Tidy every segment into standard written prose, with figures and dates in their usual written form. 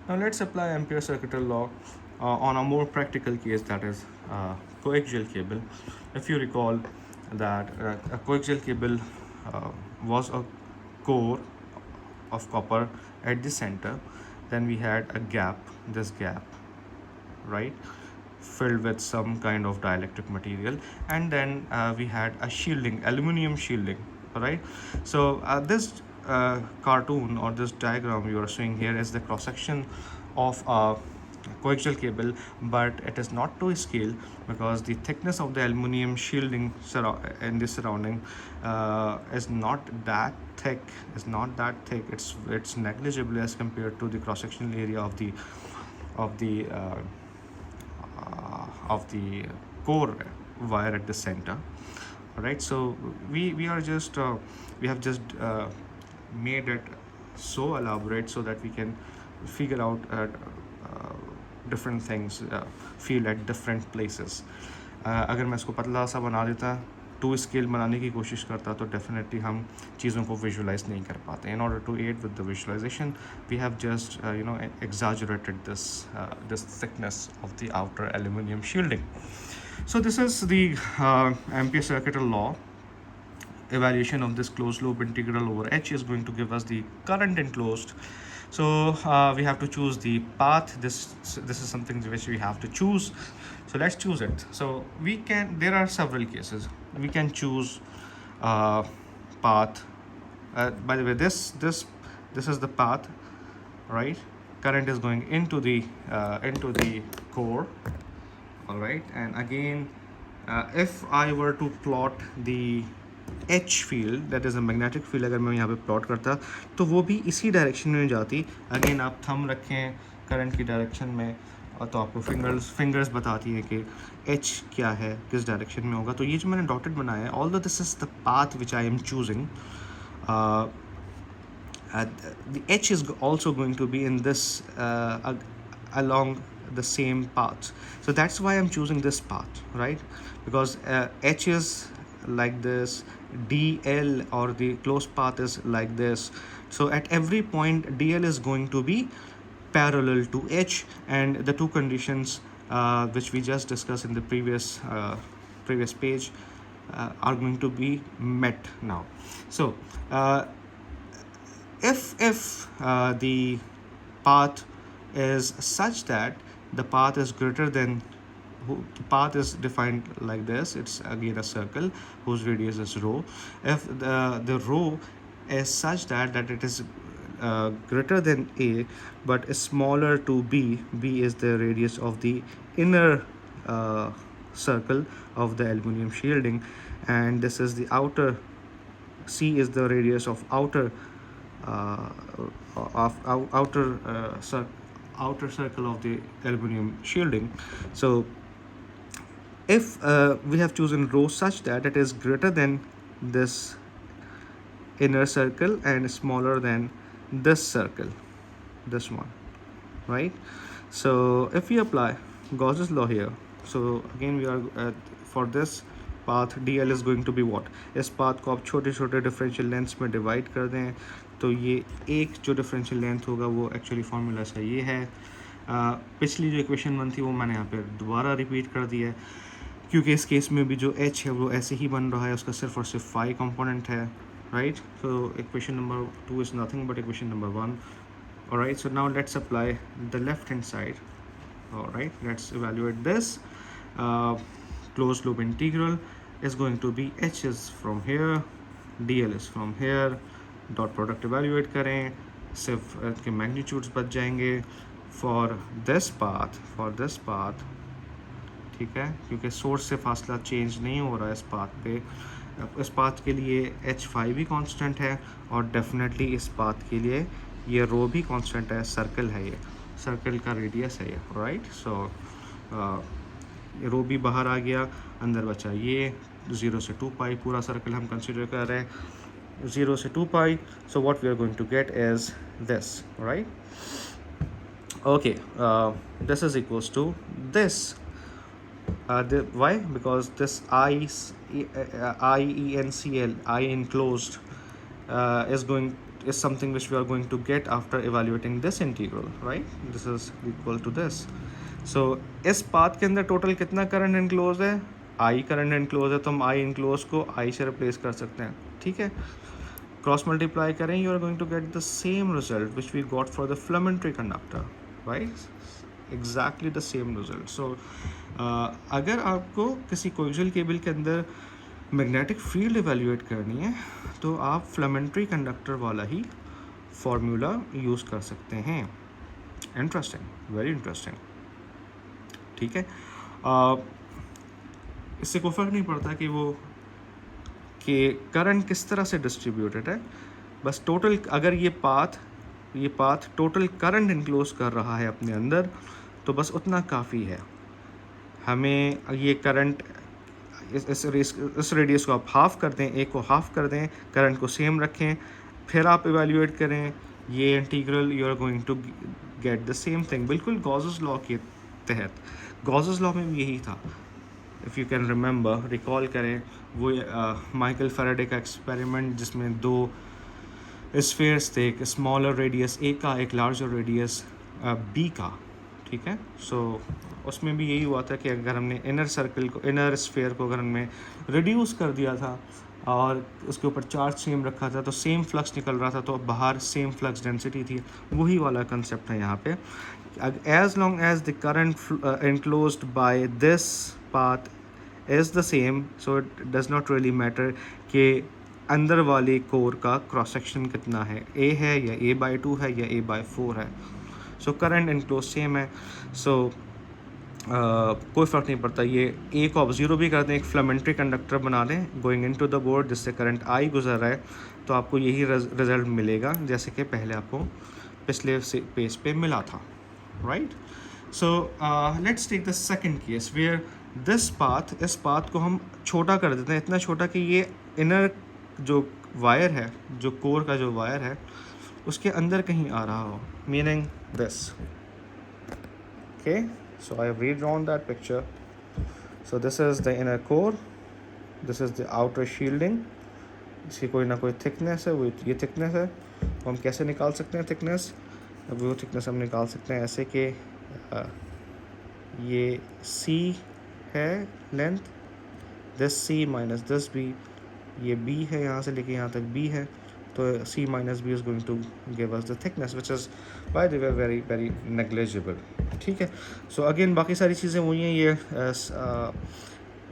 Now let's apply Ampere Circuital Law on a more practical case, that is coaxial cable. If you recall that a coaxial cable was a core of copper at the center, then we had a gap, this gap, right, filled with some kind of dielectric material, and then we had a shielding, aluminum shielding, right? So this cartoon or this diagram you are seeing here is the cross section of a coaxial cable, but it is not to scale because the thickness of the aluminum shielding in the surrounding is not that thick. It's negligible as compared to the cross sectional area of the of the uh, of the core wire at the center. All right, so we are just we have just made it so elaborate so that we can figure out different things, feel at different places. अगर मैं इसको पतला सा बना देता, to scale बनाने की कोशिश करता, तो डेफिनेटली हम चीज़ों को विजुलाइज नहीं कर पाते. In order to aid with the visualisation we have just exaggerated this thickness of the outer aluminum shielding. So this is the Ampere Circuital Law. Evaluation of this closed loop integral over H is going to give us the current enclosed. So we have to choose the path. This is something which we have to choose. So let's choose it. So there are several cases. We can choose path. By the way, this is the path, right? Current is going into the core. All right, and again, if I were to plot the H field, that is a magnetic field, अगर मैं यहाँ पे plot करता तो वो भी इसी direction में जाती. अगेन आप थंब रखें करंट की डायरेक्शन में और तो आपको फिंगर्स बताती है कि H क्या है, किस डायरेक्शन में होगा. तो ये जो मैंने डॉटेड बनाया है, although this is the path which I am choosing, the H is also going to be in this along the same path. So that's why I'm choosing this path, right? Because H is like this, DL or the closed path is like this. So at every point DL is going to be parallel to H, and the two conditions which we just discussed in the previous page are going to be met now. So if the path is such that the path is greater than, the path is defined like this, it's again a circle whose radius is rho. If the rho is such that it is greater than A but is smaller to B, B is the radius of the inner circle of the aluminum shielding, and this is the outer, C is the radius of outer outer circle of the aluminum shielding. So if we have chosen rho such that it is greater than this inner circle and smaller than this circle, this one, right? So if we apply Gauss's law here, so again we are for this path dl is going to be what, इस path को आप छोटे छोटे differential lengths में divide कर दें तो ये एक जो differential length होगा वो actually formula सा ये है. पिछली जो equation 1 थी वो मैंने यहाँ पे दोबारा repeat कर दिया है क्योंकि इस केस में भी जो h है वो ऐसे ही बन रहा है, उसका सिर्फ और सिर्फ phi component है, right? So equation number 2 is nothing but equation number 1. All right, so now let's apply the left hand side. All right, let's evaluate this. Closed loop integral is going to be h is from here, dl is from here. Dot product evaluate करें, सिर्फ के magnitudes बच जाएंगे for this path, ठीक है, क्योंकि source से फासला चेंज नहीं हो रहा है इस पाथ पे. इस पाथ के लिए h5 भी कांस्टेंट है और डेफिनेटली इस पाथ के लिए ये रो भी कांस्टेंट है. सर्कल है, ये सर्कल का रेडियस है ये, राइट? सो रो भी बाहर आ गया, अंदर बचा ये 0 से 2 पाई, पूरा सर्कल हम कंसिडर कर रहे हैं 0 से 2 pi. So what we are going to get is this, right? Okay, this is equals to this. Why? Because this I enclosed is going is something which we are going to get after evaluating this integral, right? This is equal to this. So इस path के अंदर total कितना current enclose है? I current enclose है, तो हम आई enclose को आई से रिप्लेस कर सकते हैं, ठीक है. क्रॉस मल्टीप्लाई करें, you are going to get the same result which we got for the filamentary conductor, right? Exactly the same result. So अगर आपको किसी कोएक्सियल केबल के अंदर मैग्नेटिक फील्ड एवेल्यूएट करनी है तो आप फिलामेंट्री कंडक्टर वाला ही फॉर्मूला यूज़ कर सकते हैं. इंटरेस्टिंग, वेरी इंटरेस्टिंग, ठीक है. इससे कोई फ़र्क नहीं पड़ता कि वो कि करंट किस तरह से डिस्ट्रीब्यूटेड है, बस टोटल अगर ये पाथ टोटल करंट इनक्लोज कर रहा है अपने अंदर तो बस उतना काफ़ी है. हमें ये करंट इस रेडियस को आप हाफ़ कर दें, एक को हाफ़ कर दें, करंट को सेम रखें, फिर आप इवेल्यूएट करें ये integral, you are going to get the same thing. बिल्कुल गॉसेस लॉ के तहत. गॉसेस लॉ में भी यही था, if you can remember, recall करें वो माइकल फैराडे का एक्सपेरिमेंट जिसमें दो स्फीयर्स थे, एक स्मॉलर रेडियस ए का, एक लार्जर रेडियस बी का, ठीक है. सो उसमें भी यही हुआ था कि अगर हमने इनर सर्कल को, इनर स्फीयर को अगर हमने रिड्यूस कर दिया था और उसके ऊपर चार्ज सेम रखा था तो सेम फ्लक्स निकल रहा था, तो बाहर सेम फ्लक्स डेंसिटी थी. वही वाला कंसेप्ट है यहाँ पे. As long as the current enclosed by this path is the same, so it does not really matter कि अंदर वाले कोर का क्रॉस सेक्शन कितना है, ए है या ए बाई 2 है या ए बाई 4 है. सो करंट इनक्लोज सेम है. सो कोई फ़र्क नहीं पड़ता. ये ए को आप ज़ीरो भी कर दें, एक फिलामेंट्री कंडक्टर बना दें गोइंग इनटू द बोर्ड जिससे करंट आई गुजर रहा है, तो आपको यही रिजल्ट मिलेगा जैसे कि पहले आपको पिछले पेज पे मिला था, right. So let's take the second case where this path, इस पाथ को हम छोटा कर देते हैं, इतना छोटा कि ये इनर जो वायर है, जो कोर का जो वायर है उसके अंदर कहीं आ रहा हो, meaning this. Okay, so I have redrawn that picture. So this is the inner core, this is the outer shielding. इसकी कोई ना कोई thickness है, वो ये thickness है. तो हम कैसे निकाल सकते हैं thickness? अब वो thickness हम निकाल सकते हैं ऐसे कि ये C है length, this C minus this B, ये B है, यहाँ से लेके यहाँ तक B है, तो C minus B is going to give us the thickness which is by the way very very negligible, ठीक है. सो अगेन बाकी सारी चीज़ें वही हैं. ये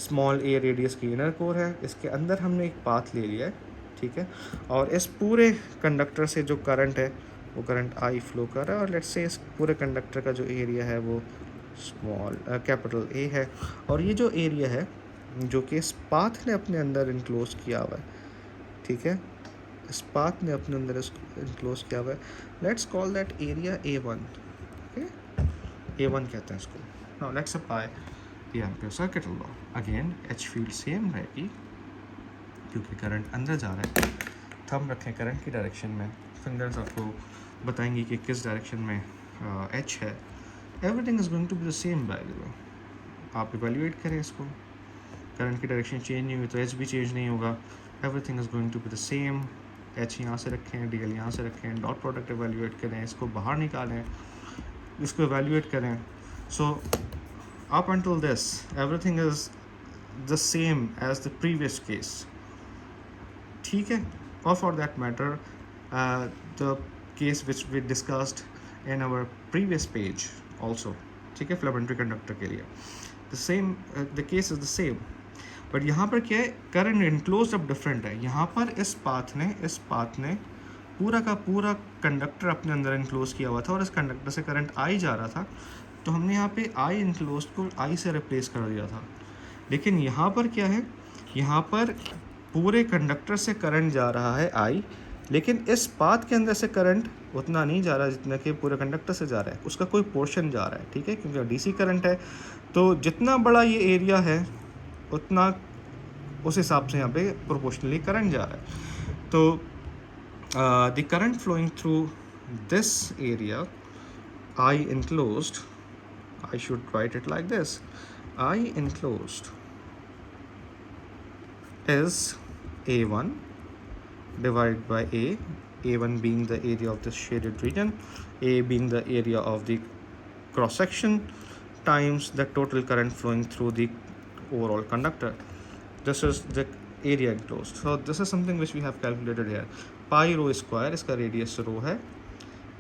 स्मॉल ए रेडियस की इनर कोर है, इसके अंदर हमने एक पाथ ले लिया है, ठीक है. और इस पूरे कंडक्टर से जो करंट है वो करंट आई फ्लो कर रहा है, और लेट्स से इस पूरे कंडक्टर का जो एरिया है वो स्मॉल कैपिटल ए है, और ये जो एरिया है जो कि इस पाथ ने अपने अंदर इनक्लोज किया हुआ है, ठीक है, इस पाथ ने अपने अंदर इनक्लोज किया हुआ है. Let's call that area A1, okay, A1 कहते हैं इसको. Now let's apply the ampere circuital law. Again H field same रहेगी क्योंकि करंट अंदर जा रहा है. थंब रखें करंट की डायरेक्शन में, फिंगर्स आपको बताएंगे कि किस डायरेक्शन में एच है. Everything is going to be the same by the way. आप इवेल्यूएट करें इसको, करंट की डायरेक्शन चेंज नहीं हुई तो एच भी चेंज नहीं होगा. Everything is going to be the same. H यहाँ से रखें, डी एल यहाँ से रखें, डॉट प्रोडक्ट एवेल्यूएट करें, इसको बाहर निकालें, इसको एवेल्यूएट करें. So up until this everything is the same as the previous case, ठीक है. और for that matter the case which we discussed in our previous page also, ठीक है, फिलामेंट्री कंडक्टर के लिए the same, the case is the same. But यहाँ पर क्या है, करंट इनक्लोज अब डिफरेंट है. यहाँ पर इस पाथ ने पूरा का पूरा कंडक्टर अपने अंदर इनक्लोज किया हुआ था और इस कंडक्टर से करंट आई जा रहा था, तो हमने यहाँ पे आई इनक्लोज को आई से रिप्लेस कर दिया था. लेकिन यहाँ पर क्या है, यहाँ पर पूरे कंडक्टर से करंट जा रहा है आई, लेकिन इस पाथ के अंदर से करंट उतना नहीं जा रहा जितना कि पूरे कंडक्टर से जा रहा है, उसका कोई पोर्शन जा रहा है, ठीक है, क्योंकि डीसी करंट है. तो जितना बड़ा ये एरिया है उतना उस हिसाब से यहाँ पे प्रोपोर्शनली करंट जा रहा है. तो the current flowing through this area I enclosed, I should write it like this, I enclosed is A1 divided by A A1 being the area of the shaded region, A being the area of the cross section, times the total current flowing through the overall conductor. This is the area enclosed. So this is something which we have calculated here. Pi rho square, इसका radius rho है,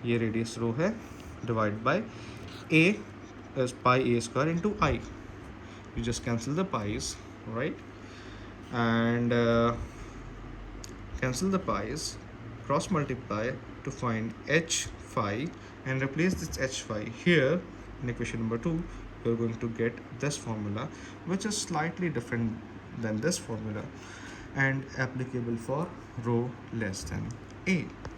ये radius rho है, divided by A is pi A square into I. You just cancel the pi's, right? And cancel the pi's, cross multiply to find h phi, and replace this h phi here in equation number 2. You're going to get this formula, which is slightly different than this formula and applicable for rho less than A.